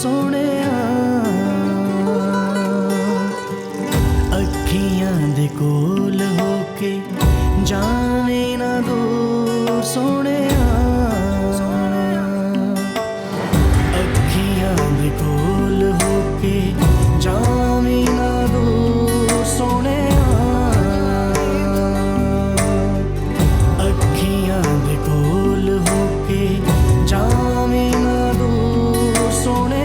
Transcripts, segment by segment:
सोने अखियां दे कोल होके जाने ना दूर सोने अखियां दे कोल होके जाने ना दूर सोने अखियां दे कोल होके जाने ना दूर सोने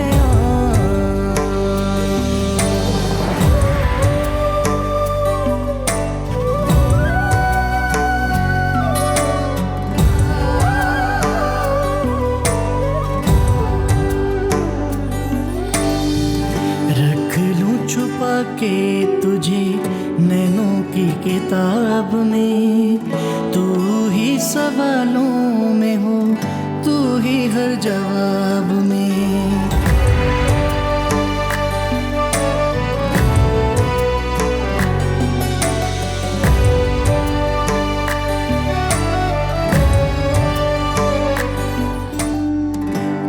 छुपा के तुझे नैनों की किताब में, तू ही सवालों में हो, तू ही हर जवाब में।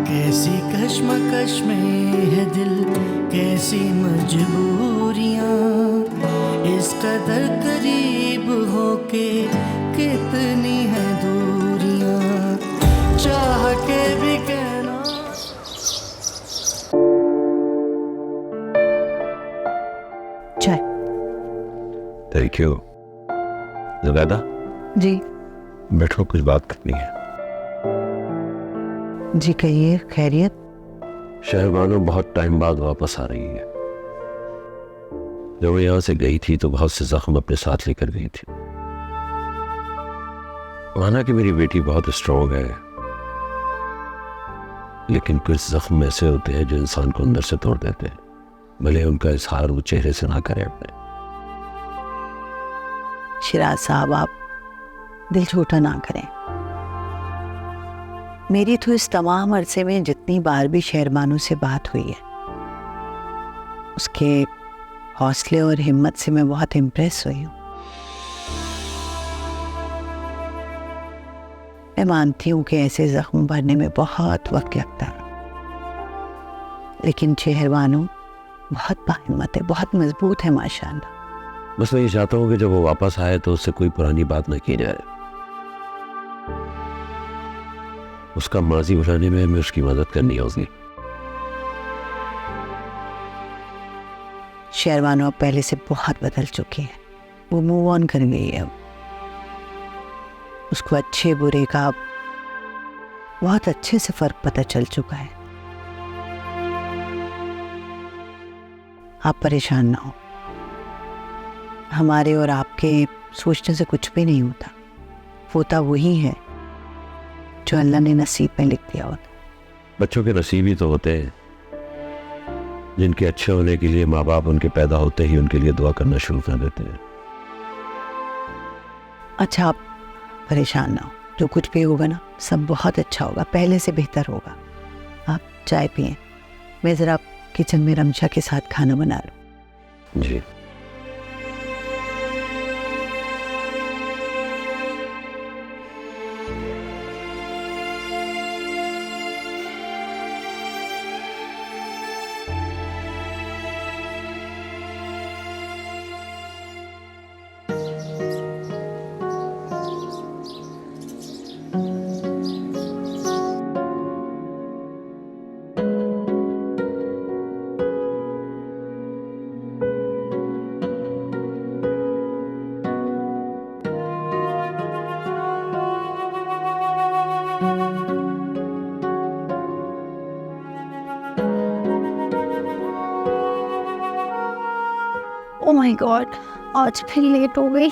कैसी कश्मकश में है दिल, कैसी मजबूरियां, इस कदर करीब होके कितनी है दूरियां, चाह के भी कहना। चाय। Thank you. ज़ुबैदा जी। बैठो, कुछ बात करनी है। जी कहिए, खैरियत? शहरबानो बहुत टाइम बाद वापस आ रही है। जब वो यहाँ से गई थी तो बहुत से जख्म अपने साथ लेकर गई थी। माना कि मेरी बेटी बहुत स्ट्रॉन्ग है, लेकिन कुछ जख्म ऐसे होते हैं जो इंसान को अंदर से तोड़ देते हैं, भले उनका इजहार वो चेहरे से ना करे अपने। शिराज साहब, आप दिल छोटा ना करें। मेरी तो इस तमाम अरसे में जितनी बार भी शहरबानो से बात हुई है, उसके हौसले और हिम्मत से मैं बहुत इम्प्रेस हुई हूँ। मैं मानती हूँ कि ऐसे जख्म भरने में बहुत वक्त लगता है, लेकिन शहरबानो बहुत बाहिम्मत है, बहुत मजबूत है माशाल्लाह। बस मैं ये चाहता हूँ कि जब वो वापस आए तो उससे कोई पुरानी बात न की जाए। उसका माजी भुलाने में हमें उसकी मदद करनी होगी। शहरबानो अब पहले से बहुत बदल चुकी है, वो मूव ऑन कर गई है। उसको अच्छे बुरे का बहुत अच्छे से फर्क पता चल चुका है। आप परेशान ना हो, हमारे और आपके सोचने से कुछ भी नहीं होता वही है जो अल्लाह ने नसीब में लिख दिया होता। बच्चों के नसीब ही तो होते हैं जिनके अच्छे होने के लिए माँ बाप उनके पैदा होते ही उनके लिए दुआ करना शुरू कर देते हैं। अच्छा, आप परेशान ना हो, जो कुछ भी होगा ना सब बहुत अच्छा होगा, पहले से बेहतर होगा। आप चाय पिए, मैं ज़रा किचन में रमशा के साथ खाना बना लूँ। जी। ओह माय गॉड, आज फिर लेट हो गई।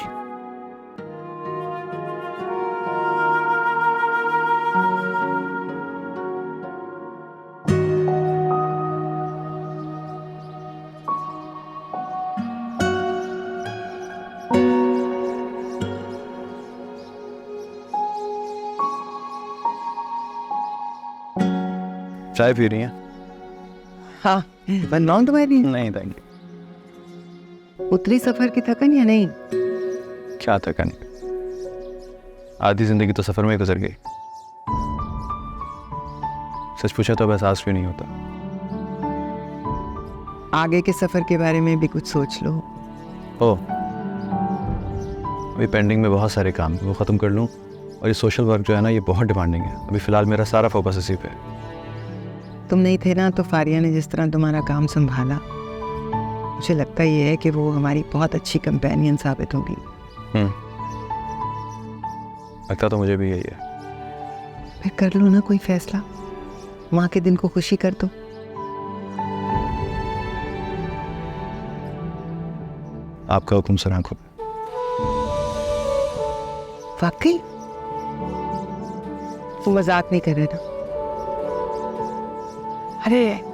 चाय पी रही हैं? हाँ, बनवाऊं तुम्हारी? नहीं थैंक यू। उतरी सफर की थकन या नहीं? क्या थकन, आधी जिंदगी तो सफर में ही गुजर गई। सच पूछा तो अब एहसास भी नहीं होता। आगे के सफ़र के बारे में भी कुछ सोच लो। ओह, अभी पेंडिंग में बहुत सारे काम हैं, वो ख़त्म कर लूँ। और ये सोशल वर्क जो है ना, ये बहुत डिमांडिंग है। अभी फ़िलहाल मेरा सारा फोकस इसी पे है। तुम नहीं थे ना, तो फारिया ने जिस तरह तुम्हारा काम संभाला, मुझे लगता ये है कि वो हमारी बहुत अच्छी कंपेनियन साबित होगी। लगता तो मुझे भी यही है। फिर कर लो ना कोई फैसला, माँ के दिन को खुशी कर दो। आपका हुक्म सर आंखों पे। वाकई तुम मजाक नहीं कर रहे ना? अरे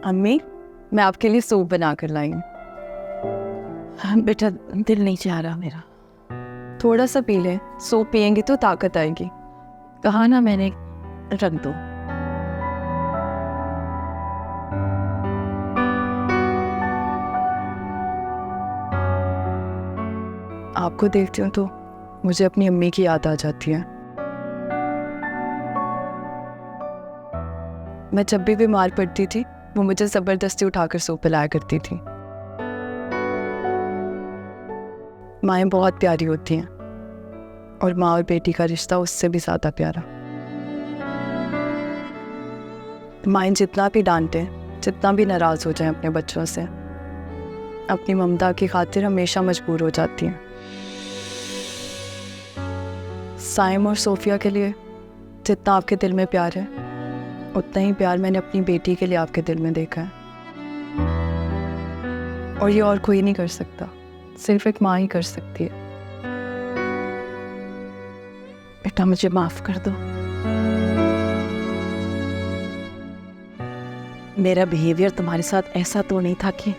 अम्मी, मैं आपके लिए सूप बना कर लाई हूँ। बेटा दिल नहीं चाह रहा मेरा। थोड़ा सा पी लें, सूप पियेंगे तो ताकत आएगी। कहा ना मैंने, रख दो। आपको देखती हूँ तो मुझे अपनी अम्मी की याद आ जाती है। मैं जब भी बीमार पड़ती थी, वो मुझे ज़बरदस्ती उठाकर सूप पिलाया करती थी। माएँ बहुत प्यारी होती हैं, और माँ और बेटी का रिश्ता उससे भी ज़्यादा प्यारा। माएँ जितना भी डांटें, जितना भी नाराज़ हो जाएं अपने बच्चों से, अपनी ममता की खातिर हमेशा मजबूर हो जाती हैं। साइम और सोफिया के लिए जितना आपके दिल में प्यार है, उतना ही प्यार मैंने अपनी बेटी के लिए आपके दिल में देखा है। और ये और कोई नहीं कर सकता, सिर्फ एक माँ ही कर सकती है। बेटा मुझे माफ कर दो। मेरा बिहेवियर तुम्हारे साथ ऐसा तो नहीं था कि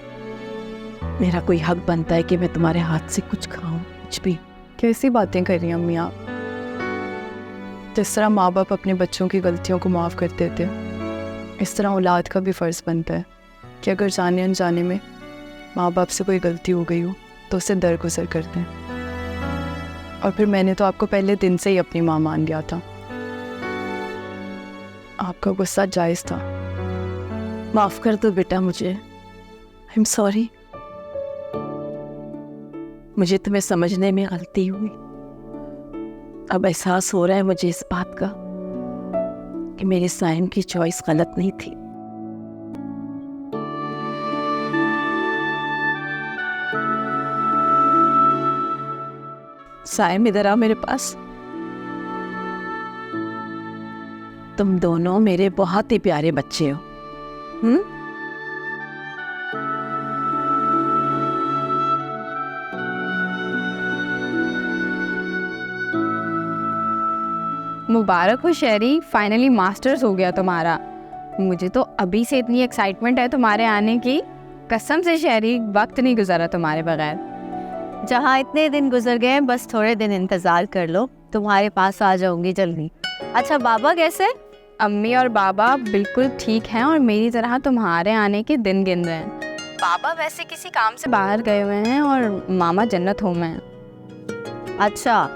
मेरा कोई हक बनता है कि मैं तुम्हारे हाथ से कुछ खाऊं, कुछ भी। कैसी बातें कर रही हैं अम्मी आप? जिस तरह माँ बाप अपने बच्चों की गलतियों को माफ़ कर देते, इस तरह औलाद का भी फ़र्ज़ बनता है कि अगर जाने अनजाने में माँ बाप से कोई गलती हो गई हो तो उसे दरगुजर कर दें। और फिर मैंने तो आपको पहले दिन से ही अपनी माँ मान लिया था। आपका गुस्सा जायज़ था। माफ कर दो बेटा मुझे। I am sorry. मुझे तुम्हें समझने में गलती हुई। अब एहसास हो रहा है मुझे इस बात का कि मेरी साइम की चॉइस गलत नहीं थी। साइम इधर आओ मेरे पास। तुम दोनों मेरे बहुत ही प्यारे बच्चे हो। मुबारक हो शेरी, फाइनली मास्टर्स हो गया तुम्हारा। मुझे तो अभी से इतनी एक्साइटमेंट है तुम्हारे आने की। कसम से शेरी, वक्त नहीं गुजारा तुम्हारे बगैर। जहाँ इतने दिन गुजर गए, बस थोड़े दिन इंतज़ार कर लो, तुम्हारे पास आ जाऊंगी जल्दी। अच्छा बाबा कैसे? अम्मी और बाबा बिल्कुल ठीक हैं और मेरी तरह तुम्हारे आने के दिन गिन रहे हैं। पापा वैसे किसी काम से बाहर गए हुए हैं और मामा जन्नत होम में हैं। अच्छा,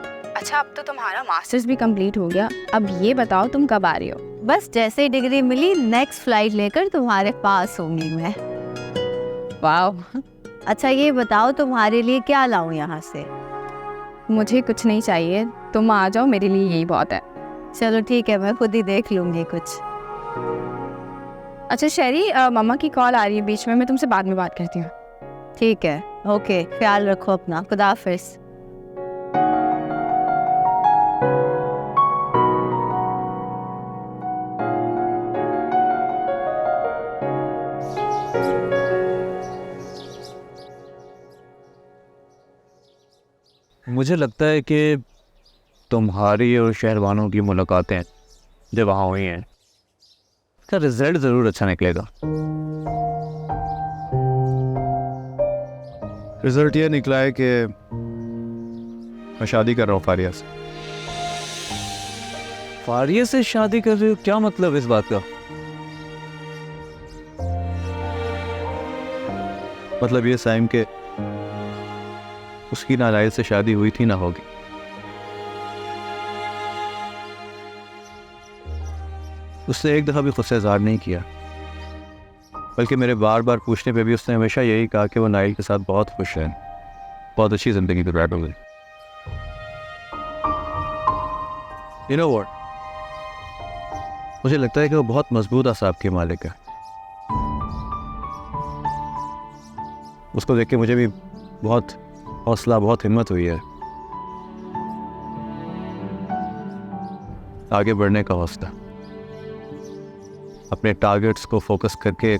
अब तो तुम्हारा मास्टर्स भी कंप्लीट हो गया। अब ये बताओ तुम कब आ रही हो? बस जैसे ही डिग्री मिली नेक्स्ट फ्लाइट लेकर तुम्हारे पास होंगी मैं। वाह। अच्छा ये बताओ तुम्हारे लिए क्या लाऊं यहाँ से? मुझे कुछ नहीं चाहिए, तुम आ जाओ, मेरे लिए यही बहुत है। चलो ठीक है, मैं खुद ही देख लूँगी कुछ। अच्छा शेरी, मम्मा की कॉल आ रही है बीच में, मैं तुमसे बाद में बात करती हूँ। ठीक है, ओके, ख्याल रखो अपना। खुदा हाफिज़। मुझे लगता है कि तुम्हारी और शहरवानों की मुलाकातें जो वहाँ हुई हैं, इसका रिजल्ट ज़रूर अच्छा निकलेगा। रिजल्ट ये निकला है कि मैं शादी कर रहा हूँ फारिया से। फारिया से शादी कर रही हो? क्या मतलब इस बात का? मतलब ये साइम के उसकी नालायक से शादी हुई थी ना होगी। उसने एक दफ़ा भी खुद से इजहार नहीं किया, बल्कि मेरे बार बार पूछने पे भी उसने हमेशा यही कहा कि वो नाइल के साथ बहुत खुश है, बहुत अच्छी ज़िंदगी गुजार रहे हैं। You know what? मुझे लगता है कि वो बहुत मजबूत आसाब के मालिक है। उसको देख के मुझे भी बहुत हौसला, बहुत हिम्मत हुई है, आगे बढ़ने का हौसला, अपने टारगेट्स को फोकस करके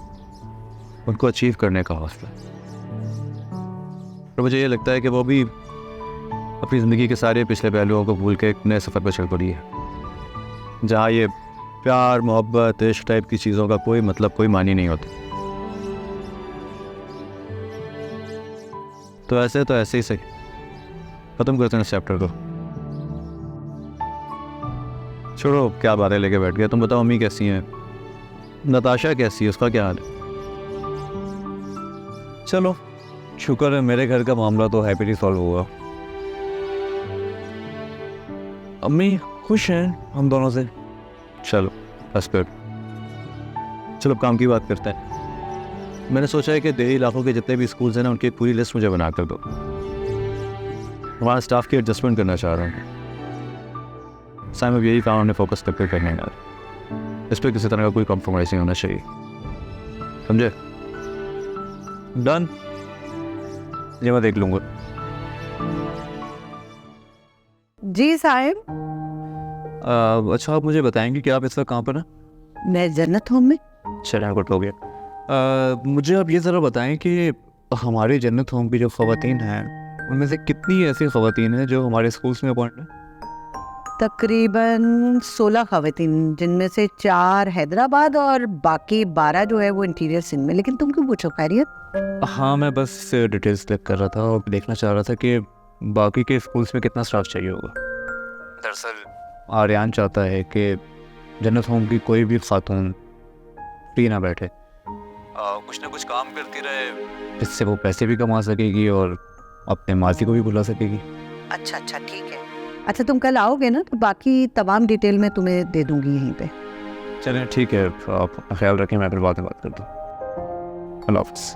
उनको अचीव करने का हौसला। और मुझे ये लगता है कि वो भी अपनी ज़िंदगी के सारे पिछले पहलुओं को भूल के एक नए सफ़र पर चल पड़ी है, जहाँ ये प्यार, मोहब्बत, इश्क टाइप की चीज़ों का कोई मतलब, कोई मानी नहीं होती। तो ऐसे ही सही, ख़त्म करते हैं इस चैप्टर को। छोड़ो क्या बातें लेके बैठ गए। तुम बताओ मम्मी कैसी हैं, नताशा कैसी है, उसका क्या हाल है? चलो शुक्र है मेरे घर का मामला तो हैप्पीली सॉल्व हुआ। अम्मी खुश हैं हम दोनों से। चलो बस फिर चलो काम की बात करते हैं। मैंने सोचा है कि देही इलाकों के जितने भी स्कूल्स हैं ना, उनकी एक पूरी लिस्ट मुझे बना कर दो। वहाँ स्टाफ की एडजस्टमेंट करना चाह रहा हूँ। साइम अब यही काम हमने फोकस करके करने यार, इस पर किसी तरह का कोई कॉम्प्रोमाइज नहीं होना चाहिए, समझे? डन, ये मैं देख लूँगा। जी साहिब। अच्छा आप मुझे बताएंगे कि आप इस वक्त कहाँ पर हैं? मैं जन्नत होम में। चलिए गुड हो गया। मुझे आप ये ज़रा बताएं कि हमारे जन्नत होम की जो ख़वातीन हैं उनमें से कितनी ऐसी ख़वातीन हैं जो हमारे स्कूल्स में अपॉइंट हैं? तकरीबन 16 ख़वातीन, जिनमें से 4 हैदराबाद और बाकी 12 जो है वो इंटीरियर सिंध में। लेकिन तुम क्यों पूछो खैरियत? हाँ मैं बस डिटेल्स चेक कर रहा था और देखना चाह रहा था कि बाकी के स्कूल्स में कितना स्टाफ चाहिए होगा। दरअसल आर्यान चाहता है कि जन्नत होम की कोई भी खातून फ्री ना बैठे, कुछ ना कुछ काम करती रहे, जिससे वो पैसे भी कमा सकेगी और अपने माजी को भी बुला सकेगी। अच्छा ठीक है। अच्छा तुम कल आओगे ना, तो बाकी तमाम डिटेल मैं तुम्हें दे दूंगी यहीं पे। चलें ठीक है, आप अपना ख्याल रखें, मैं फिर बाद में बात करता हूँ। अल्लाह हाफ़िज़।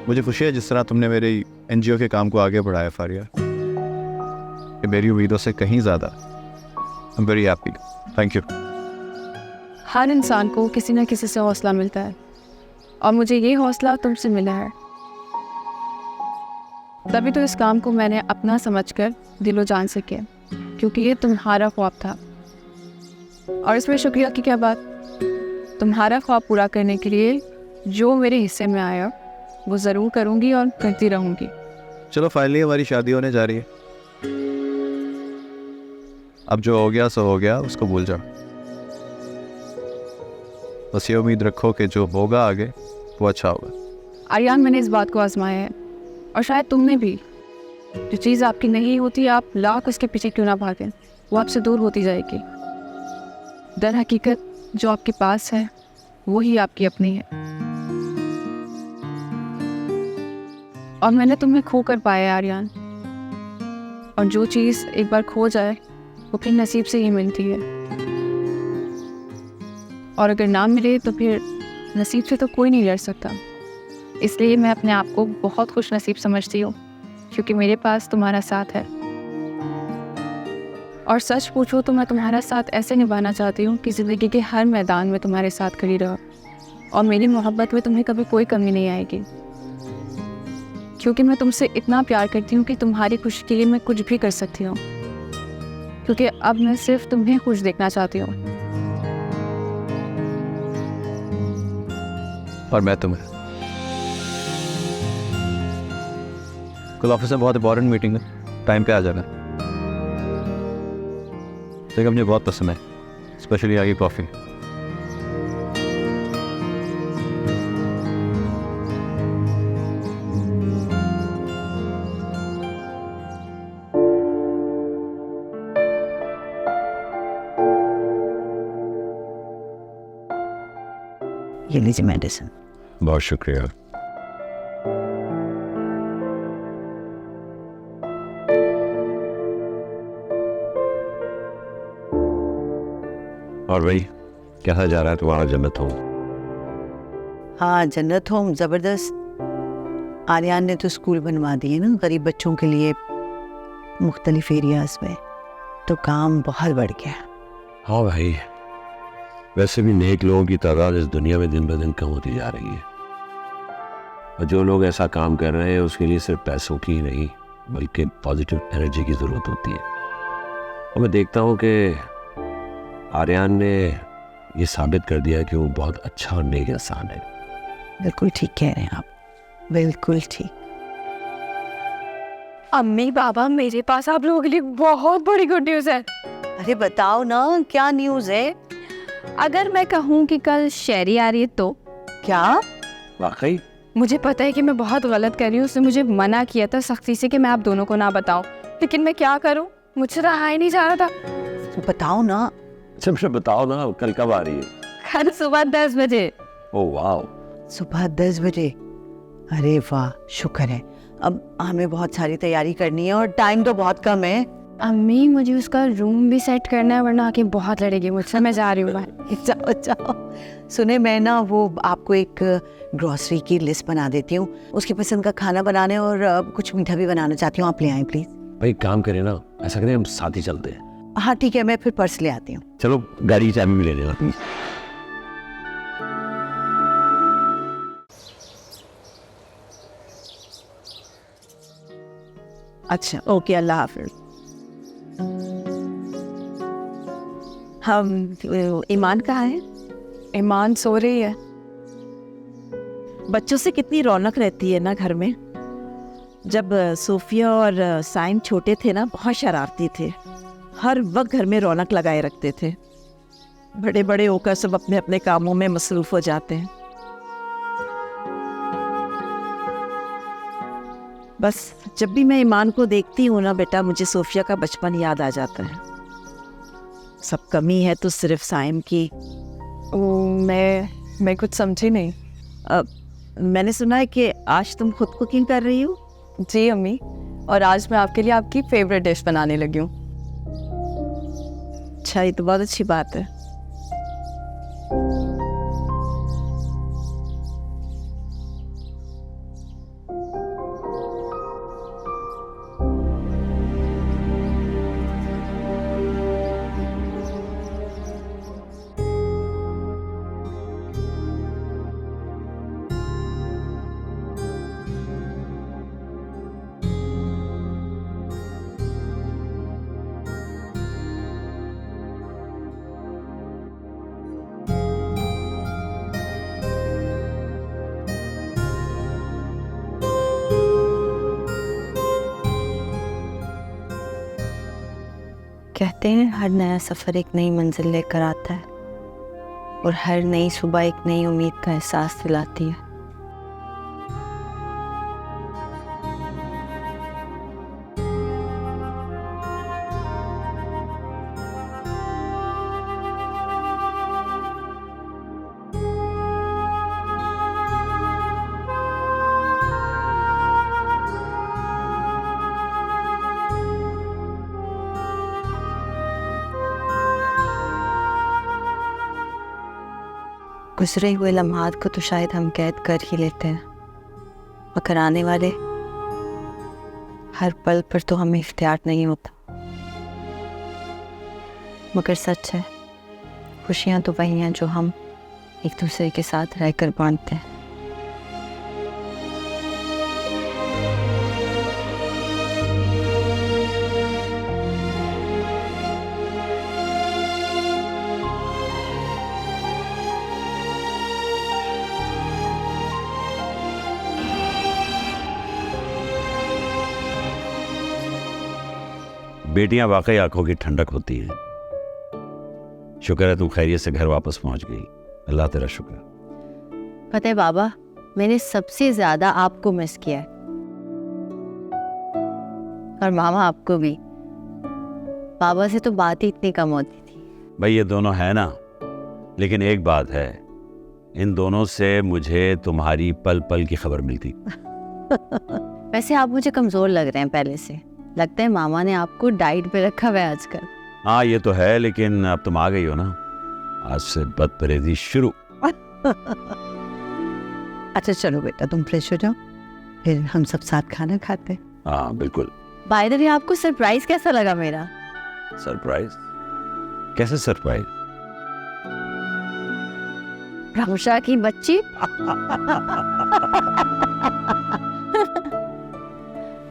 मुझे खुशी है जिस तरह तुमने मेरे एनजीओ के काम को आगे बढ़ाया फारिया, कि मेरी उम्मीदों से कहीं ज़्यादा। I am very happy, thank you. हर इंसान को किसी न किसी से हौसला मिलता है, और मुझे ये हौसला तुमसे मिला है। तभी तो इस काम को मैंने अपना समझकर दिलो जान से किया, क्योंकि ये तुम्हारा ख्वाब था। और इसमें शुक्रिया की क्या बात, तुम्हारा ख्वाब पूरा करने के लिए जो मेरे हिस्से में आया वो ज़रूर करूँगी और करती रहूँगी। चलो फाइनली हमारी शादी होने जा रही है। अब जो हो गया सो हो गया, उसको भूल जाओ। बस ये उम्मीद रखो कि जो होगा आगे वो अच्छा होगा। आर्यान, मैंने इस बात को आजमाया है, और शायद तुमने भी। जो चीज़ आपकी नहीं होती, आप लाख उसके पीछे क्यों ना भागें, वो आपसे दूर होती जाएगी। दर हकीकत जो आपके पास है वही आपकी अपनी है। और मैंने तुम्हें खो कर पाया आर्यान, और जो चीज़ एक बार खो जाए वो फिर नसीब से ही मिलती है, और अगर ना मिले तो फिर नसीब से तो कोई नहीं लड़ सकता। इसलिए मैं अपने आप को बहुत खुश नसीब समझती हूँ, क्योंकि मेरे पास तुम्हारा साथ है। और सच पूछो तो मैं तुम्हारा साथ ऐसे निभाना चाहती हूँ कि ज़िंदगी के हर मैदान में तुम्हारे साथ खड़ी रहो, और मेरी मोहब्बत में तुम्हें कभी कोई कमी नहीं आएगी, क्योंकि मैं तुमसे इतना प्यार करती हूँ कि तुम्हारी खुशी के लिए मैं कुछ भी कर सकती हूँ, क्योंकि अब मैं सिर्फ तुम्हें खुश देखना चाहती हूँ। और मैं तुम्हें। कल ऑफिस में बहुत इंपॉर्टेंट मीटिंग है, टाइम पे आ जाना। देखो मुझे बहुत पसंद है, स्पेशली आगे कॉफ़ी। ये लीजिए मेडिसिन। बहुत शुक्रिया। और भाई कैसा जा रहा है तुम्हारा जन्नत होम? हाँ, जन्नत होम ज़बरदस्त। आर्यन ने तो स्कूल बनवा दिए ना गरीब बच्चों के लिए मुख्तलिफ एरियाज में, तो काम बहुत बढ़ गया। हाँ भाई, वैसे भी नेक लोगों की तादाद इस दुनिया में दिन ब दिन कम होती जा रही है, और जो लोग ऐसा काम कर रहे हैं उसके लिए सिर्फ पैसों की ही नहीं बल्कि पॉजिटिव एनर्जी की ज़रूरत होती है। और मैं देखता हूँ कि आर्यन ने ये साबित कर दिया कि वो बहुत अच्छा और नेक इंसान है। बिल्कुल ठीक कह रहे हैं आप, बिल्कुल ठीक। अम्मी पापा, मेरे पास आप लोगों के लिए बहुत बड़ी गुड न्यूज़ है। अरे बताओ ना, क्या न्यूज़ है? अगर मैं कहूँ कि कल शेरी आ रही है तो? क्या? वाकई? मुझे पता है कि मैं बहुत गलत कर रही हूँ, उसने मुझे मना किया था सख्ती से कि मैं आप दोनों को ना बताऊं, लेकिन मैं क्या करूँ, मुझसे रहा ही नहीं जा रहा था। तो बताओ ना। अच्छा बताओ ना, कल कब आ रही है? कल सुबह 10 बजे। ओह वाह, सुबह 10 बजे? अरे वाह, शुक्र है। अब हमें बहुत सारी तैयारी करनी है और टाइम तो बहुत कम है। अम्मी मुझे उसका रूम भी सेट करना है, वरना आके बहुत लड़ेगी मुझसे। मैं जा रही हूँ बाहर। जाओ जाओ। सुने, मैं ना वो आपको एक ग्रॉसरी की लिस्ट बना देती हूँ, उसकी पसंद का खाना बनाने और कुछ मीठा भी बनाना चाहती हूँ, आप ले आएं प्लीज। भाई काम करें ना, ऐसा करें हम साथ ही चलते हैं। हाँ ठीक है, मैं फिर पर्स ले आती हूँ। चलो गाड़ी की चाबी भी ले लेना। अच्छा ओके, अल्लाह हाफिज। हम ईमान कहाँ है? ईमान सो रही है। बच्चों से कितनी रौनक रहती है ना घर में। जब सोफिया और साइम छोटे थे ना, बहुत शरारती थे, हर वक्त घर में रौनक लगाए रखते थे। बड़े बड़े होकर सब अपने अपने कामों में मसरूफ हो जाते हैं। बस जब भी मैं ईमान को देखती हूँ ना बेटा, मुझे सोफिया का बचपन याद आ जाता है। सब कमी है तो सिर्फ साइम की। मैं कुछ समझी नहीं। मैंने सुना है कि आज तुम खुद कुकिंग कर रही हो। जी अम्मी, और आज मैं आपके लिए आपकी फेवरेट डिश बनाने लगी हूँ। अच्छा, ये तो बहुत अच्छी बात है। कहते हैं हर नया सफ़र एक नई मंजिल लेकर आता है, और हर नई सुबह एक नई उम्मीद का एहसास दिलाती है। गुजरे हुए लम्हात को तो शायद हम कैद कर ही लेते हैं, मगर आने वाले हर पल पर तो हमें इख्तियार नहीं होता। मगर सच है, खुशियाँ तो वही हैं जो हम एक दूसरे के साथ रहकर बांटते हैं। बेटियां वाकई आंखों की ठंडक होती हैं। शुक्र है तुम खैरियत से घर वापस पहुंच गई। अल्लाह तेरा शुक्र। पता है बाबा, मैंने सबसे ज्यादा आपको मिस किया है, और मामा आपको भी। बाबा से तो बात ही इतनी कम होती थी। भाई ये दोनों है ना, लेकिन एक बात है, इन दोनों से मुझे तुम्हारी पल पल की खबर मिलती। वैसे आप मुझे कमजोर लग रहे हैं पहले से। लगता है मामा ने आपको डाइट पे रखा हुआ है आजकल। हाँ ये तो है, लेकिन अब तुम आ गई हो ना, आज से बदपरहेजी शुरू। अच्छा चलो बेटा, तुम फ्रेश हो जाओ, फिर हम सब साथ खाना खाते हैं। हाँ बिल्कुल। बाय द वे, आपको सरप्राइज कैसा लगा मेरा? सरप्राइज? कैसे सरप्राइज? रामशा की बच्ची।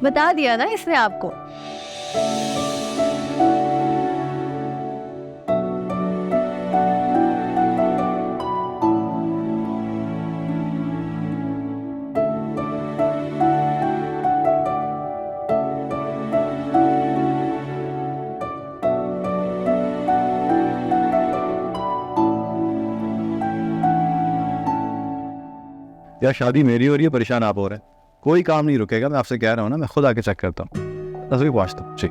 बता दिया ना इसने आपको। यार शादी मेरी हो रही है, परेशान आप हो रहे हैं। कोई काम नहीं रुकेगा, मैं आपसे कह रहा हूँ ना, मैं खुद आके चेक करता हूँ। तस्वीर पहुँचता हूँ। जी,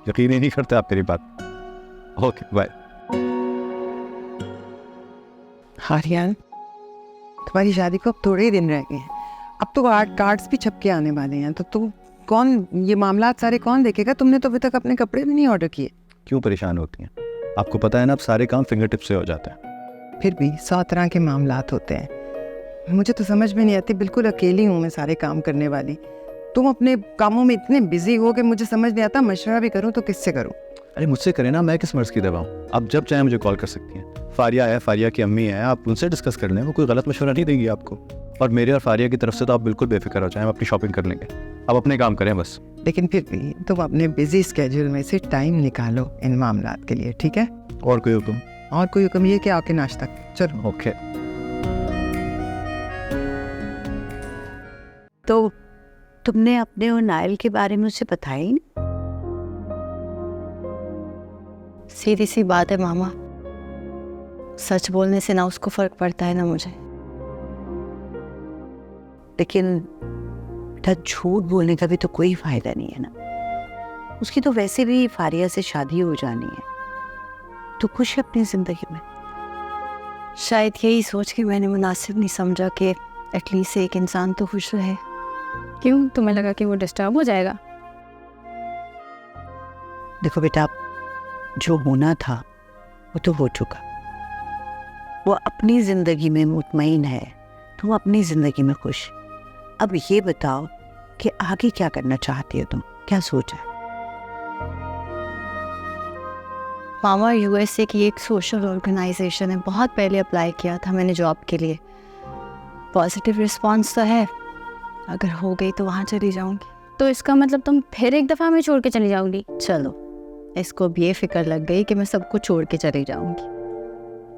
यकीन ही नहीं करते आप मेरी बात। Okay bye. आर्यन, तुम्हारी शादी को अब थोड़े ही दिन रह गए हैं। अब तो कार्ड्स भी छप के आने वाले हैं, तो तुम कौन, ये मामलात सारे कौन देखेगा? तुमने तो अभी तक अपने कपड़े भी नहीं ऑर्डर किए। क्यों परेशान होती हैं? आपको पता है ना, अब सारे काम फिंगर टिप से हो जाते हैं। फिर भी 100 तरह के मामलात होते हैं। मुझे तो समझ में नहीं आती, बिल्कुल अकेली हूँ मैं सारे काम करने वाली। तुम अपने कामों में इतने बिजी हो कि मुझे समझ नहीं आता मशवरा भी करूँ तो किससे करूँ। अरे मुझसे करें ना, मैं किस मर्ज की दवा हूँ। आप जब चाहे मुझे कॉल कर सकती हैं। फारिया है, फारिया की अम्मी है, आप उनसे डिस्कस कर लें, वो कोई गलत मशवरा नहीं देगी आपको। और मेरे और फारिया की तरफ से तो आप बिल्कुल बेफिक्र हो जाएं, हम अपनी शॉपिंग कर लेंगे। आप अपने काम करें बस। लेकिन फिर भी तुम अपने बिजी स्केड्यूल में से टाइम निकालो इन मामलात के लिए, ठीक है? और कोई हुक्म? और कोई हुक्म ये कि आके नाश्ता चलो। ओके। तो तुमने अपने और नायल के बारे में उसे बताया ही नहीं? सीधी सी बात है मामा, सच बोलने से ना उसको फर्क पड़ता है ना मुझे। लेकिन बेटा, झूठ बोलने का भी तो कोई फायदा नहीं है ना। उसकी तो वैसे भी फारिया से शादी हो जानी है, तो खुश है अपनी जिंदगी में। शायद यही सोच के मैंने मुनासिब नहीं समझा कि एटलीस्ट एक इंसान तो खुश रहे। क्यों, तुम्हें लगा कि वो डिस्टर्ब हो जाएगा? देखो बेटा, जो होना था वो तो हो चुका। वो अपनी जिंदगी में मुतमईन है, तुम अपनी जिंदगी में खुश। अब ये बताओ कि आगे क्या करना चाहती हो तुम, क्या सोचा है? मामा, यूएसए की एक सोशल ऑर्गेनाइजेशन है, बहुत पहले अप्लाई किया था मैंने जॉब के लिए। पॉजिटिव रिस्पांस तो है, अगर हो गई तो वहाँ चली जाऊंगी। तो इसका मतलब तुम फिर एक दफ़ा हमें छोड़ के चली जाओगी? चलो, इसको भी ये फिक्र लग गई कि मैं सबको छोड़ के चली जाऊंगी।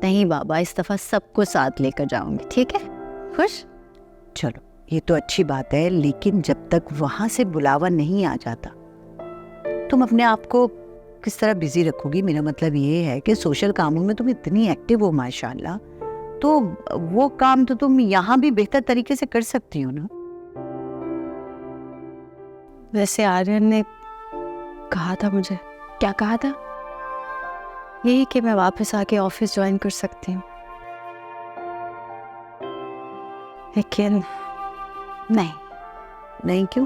नहीं बाबा, इस दफ़ा सबको साथ लेकर जाऊंगी, ठीक है? खुश? चलो ये तो अच्छी बात है, लेकिन जब तक वहाँ से बुलावा नहीं आ जाता तुम अपने आप को किस तरह बिजी रखोगी? मेरा मतलब ये है कि सोशल कामों में तुम इतनी एक्टिव हो माशाल्लाह, तो वो काम तो तुम यहाँ भी बेहतर तरीके से कर सकती हो ना। वैसे आर्यन ने कहा था मुझे। क्या कहा था? यही कि मैं वापस आके ऑफिस ज्वाइन कर सकती हूँ, लेकिन नहीं। नहीं क्यों?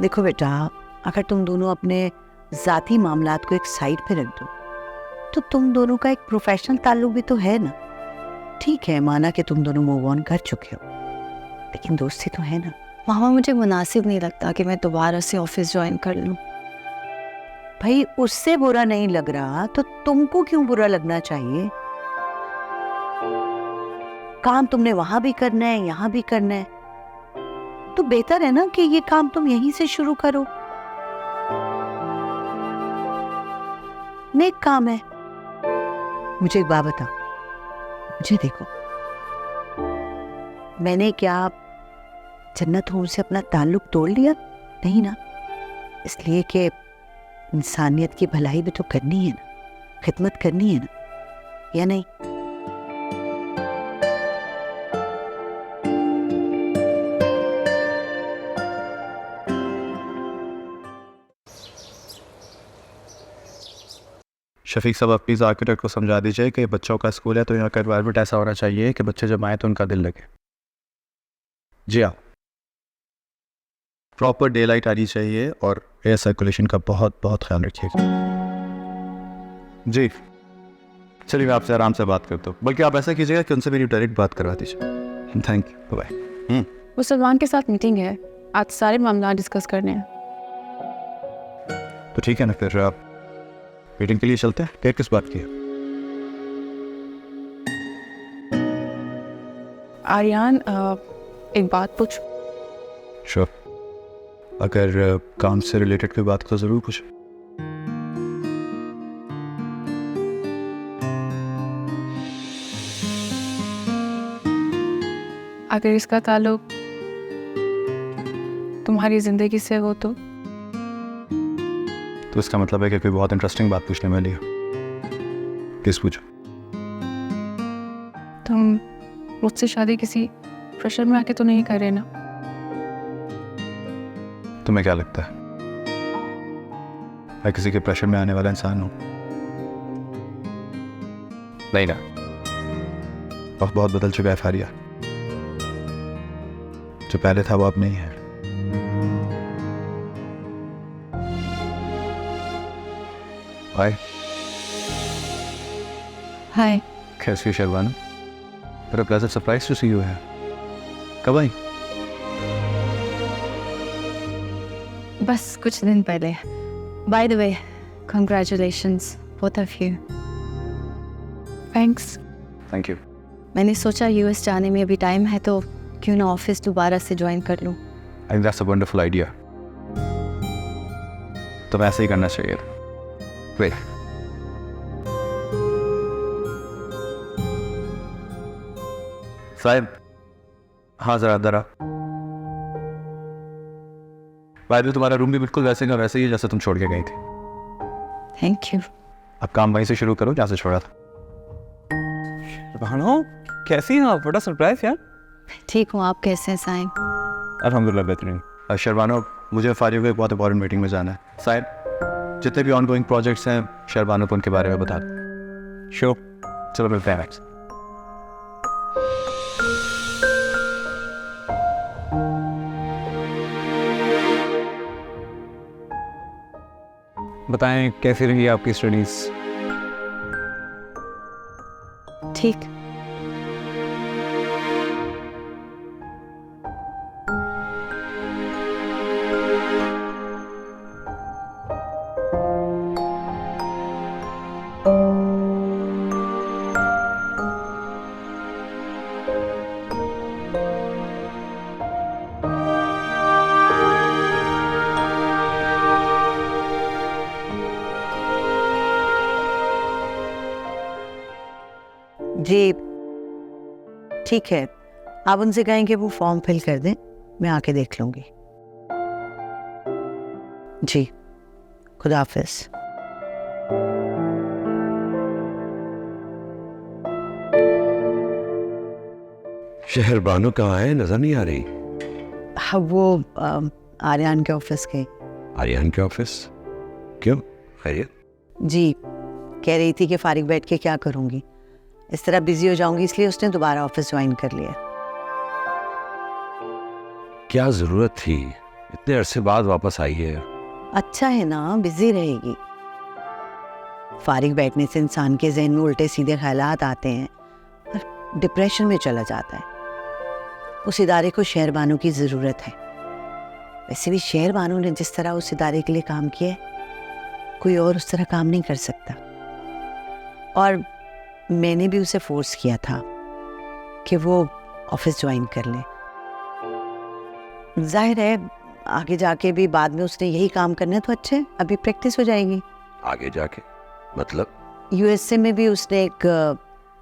देखो बेटा, अगर तुम दोनों अपने ज़ाती मामलात को एक साइड पे रख दो तो तुम दोनों का एक प्रोफेशनल ताल्लुक भी तो है ना। ठीक है, माना कि तुम दोनों मूव ऑन कर चुके हो, लेकिन दोस्ती तो है ना। मामा मुझे मुनासिब नहीं लगता कि मैं दोबारा से ऑफिस ज्वाइन कर लूँ। भाई उससे बुरा नहीं लग रहा तो तुमको क्यों बुरा लगना चाहिए? काम तुमने वहां भी करना है, यहाँ भी करना है, तो बेहतर है ना कि ये काम तुम यहीं से शुरू करो। नेक काम है। मुझे एक बात बताओ, मुझे देखो, मैंने क्या जन्नत होम से अपना ताल्लुक तोड़ लिया? नहीं ना, इसलिए कि इंसानियत की भलाई भी तो करनी है ना, खिदमत करनी है ना, या नहीं? शफीक साहब, आप प्लीज़ आर्किटेक्ट को समझा दीजिए कि बच्चों का स्कूल है तो यहाँ का एनवायरनमेंट ऐसा होना चाहिए कि बच्चे जब आए तो उनका दिल लगे। जी हाँ, प्रॉपर डे लाइट आनी चाहिए और एयर सर्कुलेशन का बहुत बहुत ख्याल रखिएगा। जी चलिए, मैं आपसे आराम से बात करता हूँ, बल्कि आप ऐसा कीजिएगा कि उनसे मेरी डायरेक्ट बात करवा दीजिए। Thank you, bye. वो सलमान के साथ मीटिंग है, आज सारे मामला डिस्कस करने हैं। तो ठीक है ना, फिर आप मीटिंग के लिए चलते हैं। डेट किस बात की है? आर्यन, एक बात पूछ। श्योर, अगर काम से रिलेटेड कोई बात तो ज़रूर पूछ। अगर इसका ताल्लुक तुम्हारी जिंदगी से हो तो इसका मतलब है कि कोई बहुत इंटरेस्टिंग बात पूछने वाली है। प्लीज पूछो। तुम मुझसे शादी किसी प्रेशर में आके तो नहीं कर रहे ना? तुम्हें क्या लगता है मैं किसी के प्रेशर में आने वाला इंसान हूं? नहीं ना, वक्त बहुत बदल चुका है फारिया। जो पहले था वो अब नहीं है। हाय। हाय। कैसी हो शर्वाना? बड़ा pleasant surprise to see you है। कब आई? बस कुछ दिन पहले। By the way, congratulations both of you. Thanks. Thank you. मैंने सोचा यूएस जाने में अभी टाइम है तो क्यों ना ऑफिस दोबारा से ज्वाइन कर लूं। I think that's a wonderful idea. तो ऐसे ही करना चाहिए। वेट, साहिब, हाँ जरा अंदर आ। भाई, तुम्हारा रूम भी बिल्कुल वैसे का वैसे ही है जैसे तुम छोड़ के गई थी। Thank you. अब काम वहीं से शुरू करो जहाँ से छोड़ा था। भानो, कैसी हैं आप? बड़ा सरप्राइज यार। ठीक हूँ, आप कैसे हैं साइम? अल्हम्दुलिल्लाह बेहतरीन। शर्बानो, मुझे फारिया को एक बहुत इंपॉर्टेंट मीटिंग में जाना है। साहिब, जितने भी ऑनगोइंग प्रोजेक्ट्स हैं शर्बानो को उनके बारे में बता दो। श्योर, चलो मिलते हैं। बताएं, कैसी रही आपकी स्टडीज? ठीक। जी ठीक है, आप उनसे कहें कि वो फॉर्म फिल कर दें, मैं आके देख लूंगी। जी, खुदा हाफिज। शहरबानो कहाँ है? नजर नहीं आ रही। हाँ, वो आर्यन के ऑफिस के। आर्यन के ऑफिस? क्यों, खैरियत? जी, कह रही थी कि फारिग बैठ के क्या करूंगी, इस तरह बिजी हो जाऊंगी, इसलिए उसने दोबारा ऑफिस ज्वाइन कर लिया। क्या जरूरत थी? इतने अरसे बाद वापस आई है। अच्छा है ना, बिजी रहेगी। फारिग बैठने से इंसान के जहन में उल्टे सीधे ख्यालात आते हैं और डिप्रेशन में चला जाता है। उस इदारे को शहर बानो की ज़रूरत है। वैसे भी शहर बानो ने जिस तरह उस इदारे के लिए काम किया है, कोई और उस तरह काम नहीं कर सकता। और मैंने भी उसे फोर्स किया था कि वो ऑफिस ज्वाइन कर ले। जाहिर है आगे जाके भी बाद में उसने यही काम करना है तो अच्छा है, अभी प्रैक्टिस हो जाएगी। आगे जाके मतलब? यूएसए में भी उसने एक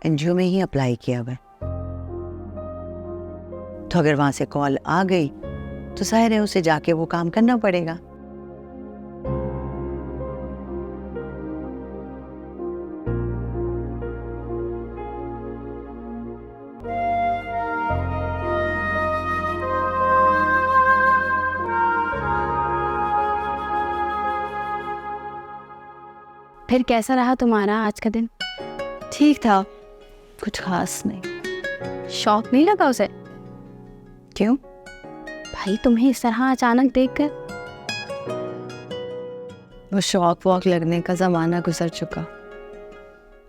एनजीओ में ही अप्लाई किया हुआ है, तो अगर वहां से कॉल आ गई तो जाहिर है उसे जाके वो काम करना पड़ेगा। फिर कैसा रहा तुम्हारा आज का दिन? ठीक था, कुछ खास नहीं। शौक नहीं लगा उसे? क्यों? भाई तुम्हें इस तरह अचानक देखकर। वो शौक वॉक लगने का ज़माना गुजर चुका।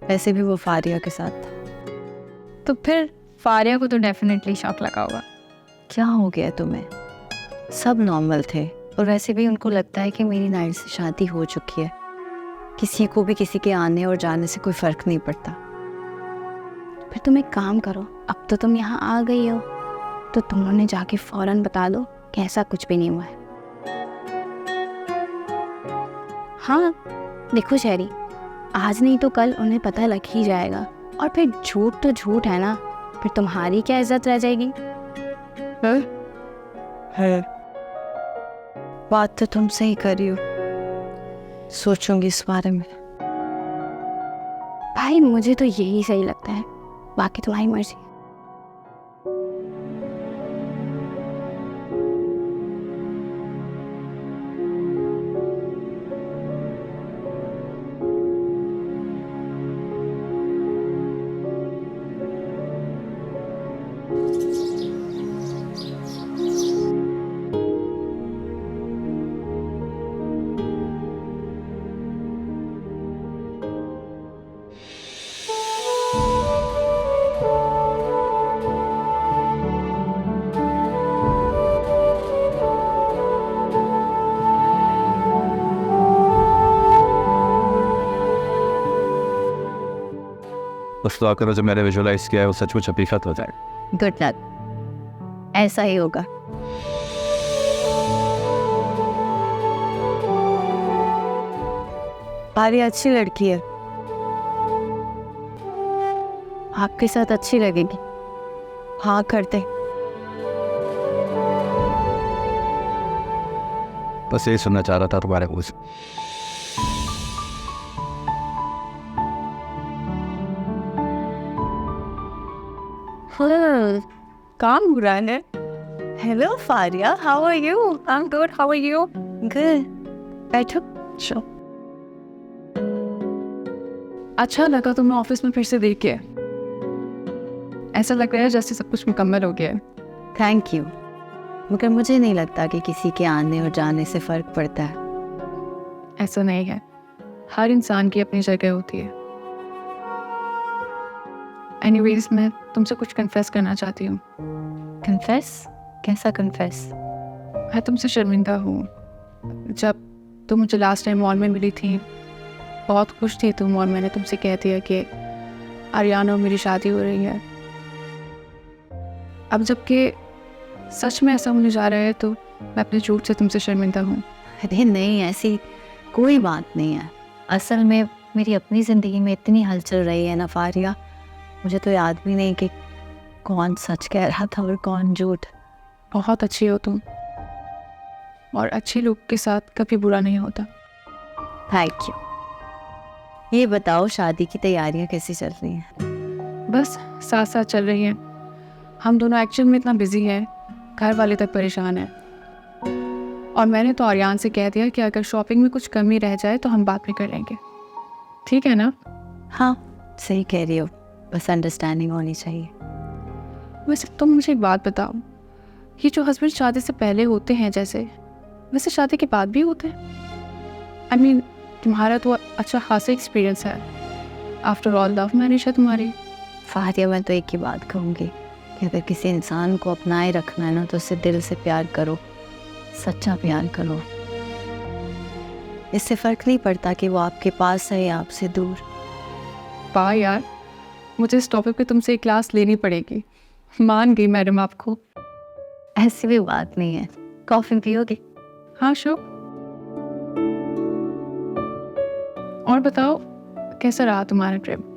वैसे भी वो फारिया के साथ था। तो फिर फारिया को तो डेफिनेटली शौक लगा होगा। क्या हो गया तुम्हें? सब नॉर्मल थे, और वैसे भी उनको लगता है कि मेरी नाइट से शादी हो चुकी है। किसी को भी किसी के आने और जाने से कोई फ़र्क नहीं पड़ता। फिर तुम एक काम करो, अब तो तुम यहाँ आ गई हो तो तुम उन्हें जाके फौरन बता दो कि ऐसा कुछ भी नहीं हुआ है। हाँ देखो शहरी, आज नहीं तो कल उन्हें पता लग ही जाएगा, और फिर झूठ तो झूठ है ना, फिर तुम्हारी क्या इज्जत रह जाएगी? है बात तो तुम सही कर रही हो, सोचूंगी इस बारे में। भाई मुझे तो यही सही लगता है, बाकी तुम्हारी मर्जी। बस दुआ करो जो मैंने विजुअलाइज किया है वो सचमुच हकीकत हो जाए। गुड लक, ऐसा ही होगा। पारी अच्छी लड़की है, आपके साथ अच्छी लगेगी। हाँ करते। बस यही सुनना चाह रहा था तुम्हारे मुंह से। काम हो रहा है। Hello Faria, how are you? I am good, how are you? Good, बैठो। अच्छा अच्छा लगा तुम्हें ऑफिस में फिर से देख के। ऐसा लग रहा है जैसे सब कुछ मुकम्मल हो गया है। थैंक यू, मगर मुझे नहीं लगता कि किसी के आने और जाने से फ़र्क पड़ता है। ऐसा नहीं है, हर इंसान की अपनी जगह होती है। एनीवेज मैं तुमसे कुछ कन्फेस करना चाहती हूँ। कन्फेस? कैसा कन्फेस? मैं तुमसे शर्मिंदा हूँ। जब तुम मुझे लास्ट टाइम मॉल में मिली थी, बहुत खुश थी तुम, और मैंने तुमसे कह दिया कि आर्यान और मेरी शादी हो रही है। अब जबकि सच में ऐसा होने जा रहा है तो मैं अपने झूठ से तुमसे शर्मिंदा हूँ। अरे नहीं, ऐसी कोई बात नहीं है। असल में मेरी अपनी ज़िंदगी में इतनी हलचल रही है ना फारिया, मुझे तो याद भी नहीं कि कौन सच कह रहा था और कौन झूठ। बहुत अच्छी हो तुम, और अच्छे लोग के साथ कभी बुरा नहीं होता। Thank you. ये बताओ शादी की तैयारियां कैसी चल रही हैं? बस साथ साथ चल रही हैं। हम दोनों एक्चुअल में इतना बिजी हैं, घर वाले तक परेशान हैं। और मैंने तो आर्यान से कह दिया कि अगर शॉपिंग में कुछ कमी रह जाए तो हम बाद में कर लेंगे। ठीक है ना? हाँ सही कह रही हो, बस अंडरस्टैंडिंग होनी चाहिए। वैसे तुम मुझे एक बात बताओ, ये जो हस्बैंड शादी से पहले होते हैं जैसे, वैसे शादी के बाद भी होते हैं? आई मीन तुम्हारा तो अच्छा खासा एक्सपीरियंस है। आफ्टर ऑल लव मैरिज है तुम्हारी। फारिया, मैं तो एक ही बात कहूँगी कि अगर किसी इंसान को अपनाए रखना है ना तो उससे दिल से प्यार करो, सच्चा प्यार करो। इससे फ़र्क नहीं पड़ता कि वो आपके पास है या आपसे दूर। वाह यार, मुझे इस टॉपिक पे तुमसे एक क्लास लेनी पड़ेगी। मान गई मैडम आपको। ऐसी भी बात नहीं है। कॉफ़ी पियोगे? हाँ श्योर। और बताओ कैसा रहा तुम्हारा ट्रिप?